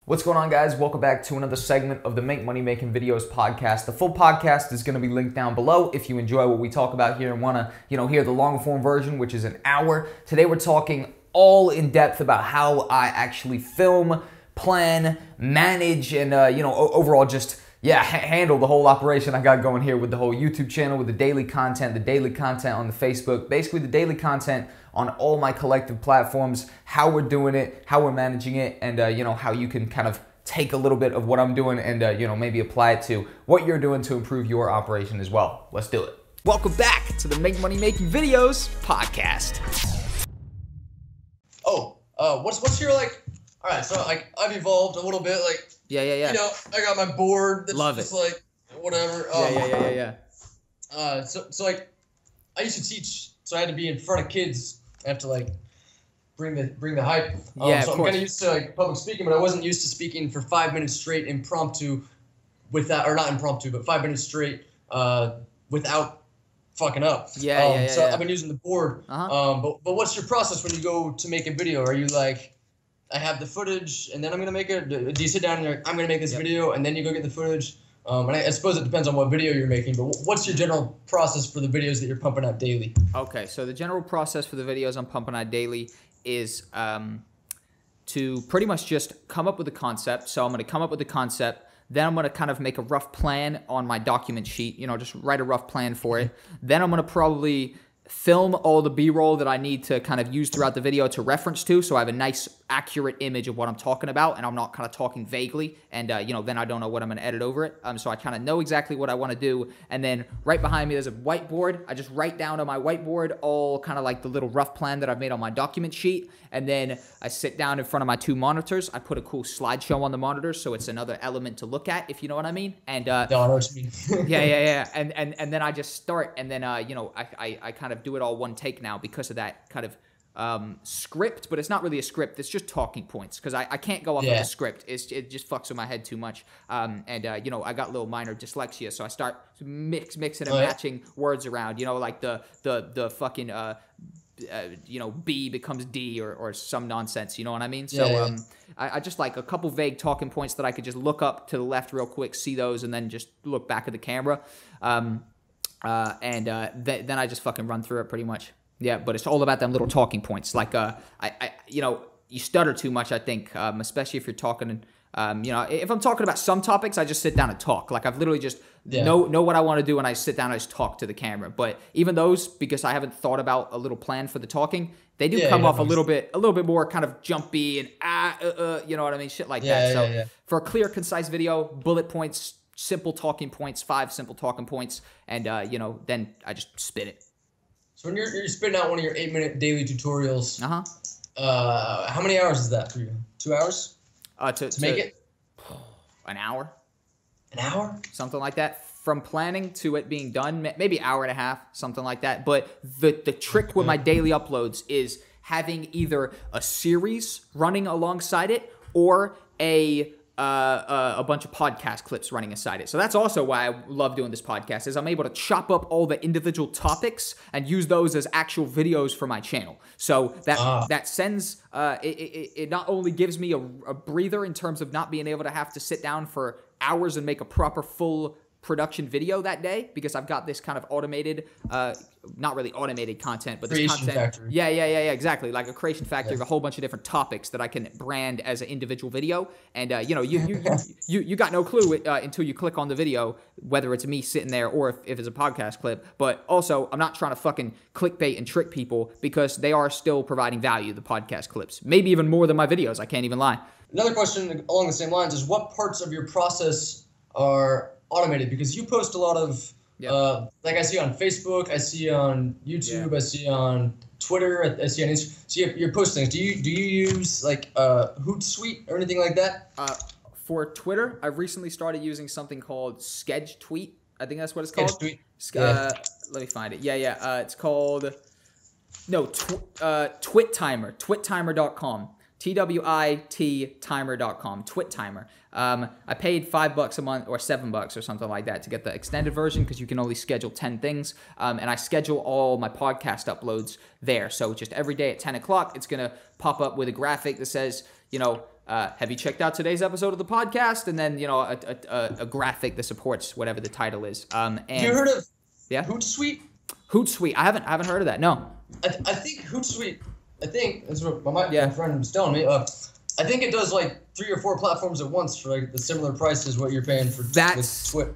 What's going on, guys? Welcome back to another segment of the Make Money Making Videos podcast. The full podcast is going to be linked down below if you enjoy what we talk about here and want to, hear the long form version, which is an hour. Today we're talking all in depth about how I actually film, plan, manage, and overall just handle the whole operation I got going here with the whole YouTube channel, with the daily content on the Facebook, basically the daily content on all my collective platforms, how we're doing it, how we're managing it, and how you can kind of take a little bit of what I'm doing and maybe apply it to what you're doing to improve your operation as well. Let's do it. Welcome back to the Make Money Making Videos podcast. What's your all right, so I've evolved a little bit, Yeah. I got my board that's Love just it. Whatever. Yeah. So I used to teach, so I had to be in front of kids. I have to bring the hype. So I'm kind of used to public speaking, but I wasn't used to speaking for 5 minutes straight impromptu without, or not impromptu, but 5 minutes straight without fucking up. So I've been using the board. But what's your process when you go to make a video? Are you I have the footage and then I'm gonna make it? Do you sit down and you're like, I'm gonna make this video, and then you go get the footage? And I suppose it depends on what video you're making, but what's your general process for the videos that you're pumping out daily? Okay, so the general process for the videos I'm pumping out daily is to pretty much just come up with a concept. So I'm going to come up with a concept, then I'm going to kind of make a rough plan on my document sheet, just write a rough plan for it. Then I'm going to probably film all the B-roll that I need to kind of use throughout the video to reference to, so I have a nice accurate image of what I'm talking about and I'm not kind of talking vaguely, and then I don't know what I'm going to edit over it. So I kind of know exactly what I want to do, and then right behind me there's a whiteboard. I just write down on my whiteboard all kind of like the little rough plan that I've made on my document sheet, and then I sit down in front of my two monitors. I put a cool slideshow on the monitors, so it's another element to look at, if you know what I mean. And no, I know what you mean. yeah. And then I just start, and then I kind of do it all one take now because of that kind of script, but it's not really a script. It's just talking points, because I can't go off of a script. It just fucks with my head too much. I got a little minor dyslexia, so I start mixing and matching words around. Like the fucking B becomes D or some nonsense. You know what I mean? So I just like a couple vague talking points that I could just look up to the left real quick, see those, and then just look back at the camera. Then I just fucking run through it pretty much. Yeah, but it's all about them little talking points. You stutter too much, I think, especially if you're talking. If I'm talking about some topics, I just sit down and talk. I've literally just know what I want to do, and I sit down and I just talk to the camera. But even those, because I haven't thought about a little plan for the talking, they do come off a little bit more kind of jumpy and you know what I mean, shit like that. So for a clear, concise video, bullet points, simple talking points, 5 simple talking points, and then I just spit it. So when you're spitting out one of your 8-minute daily tutorials, how many hours is that for you? 2 hours? To make it? An hour. An hour? Something like that. From planning to it being done, maybe hour and a half, something like that. But the trick with my daily uploads is having either a series running alongside it or a bunch of podcast clips running aside it. So that's also why I love doing this podcast, is I'm able to chop up all the individual topics and use those as actual videos for my channel. So that sends, it not only gives me a breather in terms of not being able to have to sit down for hours and make a proper full production video that day, because I've got this kind of automated, not really automated content, but this creation content factory. Yeah, exactly, like a creation factory of a whole bunch of different topics that I can brand as an individual video. And you got no clue until you click on the video whether it's me sitting there or if it's a podcast clip. But also, I'm not trying to fucking clickbait and trick people, because they are still providing value, the podcast clips, maybe even more than my videos. I can't even lie. Another question along the same lines is, what parts of your process are automated? Because you post a lot of I see on Facebook, I see on YouTube, I see on Twitter, I see on Instagram. So you're posting things. Do you use Hootsuite or anything like that? For Twitter, I've recently started using something called SketchTweet. I think that's what it's called. SketchTweet. Let me find it. It's called TwitTimer. TwitTimer.com. TWIT timer.com, TwitTimer. I paid $5 a month or $7 or something like that to get the extended version, because you can only schedule 10 things. And I schedule all my podcast uploads there. So just every day at 10 o'clock, it's going to pop up with a graphic that says, have you checked out today's episode of the podcast? And then, you know, a graphic that supports whatever the title is. And have you heard of yeah? Hootsuite? Hootsuite. I haven't heard of that. No. I think Hootsuite, that's what my friend was telling me. I think it does like 3 or 4 platforms at once for like the similar price as what you're paying for Twit.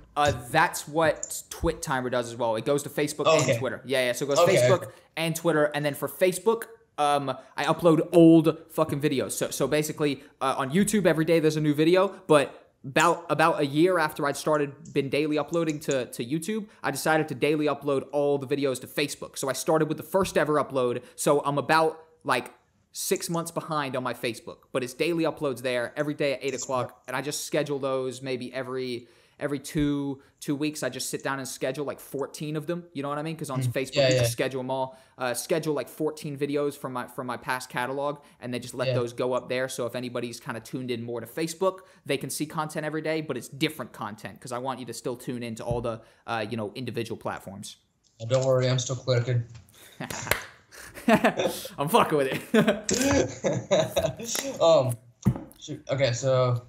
That's what Twit Timer does as well. It goes to Facebook and Twitter. Yeah. So it goes Facebook and Twitter, and then for Facebook, I upload old fucking videos. So basically, on YouTube every day there's a new video, but about a year after I'd been daily uploading to YouTube, I decided to daily upload all the videos to Facebook. So I started with the first ever upload. So I'm about like 6 months behind on my Facebook, but it's daily uploads there every day at 8 o'clock. And I just schedule those maybe every 2 weeks. I just sit down and schedule like 14 of them. You know what I mean? Because on Facebook, you just schedule them all. Schedule like 14 videos from my past catalog, and they just let those go up there. So if anybody's kind of tuned in more to Facebook, they can see content every day, but it's different content because I want you to still tune into all the individual platforms. Don't worry, I'm still clicking. I'm fucking with it. Okay, so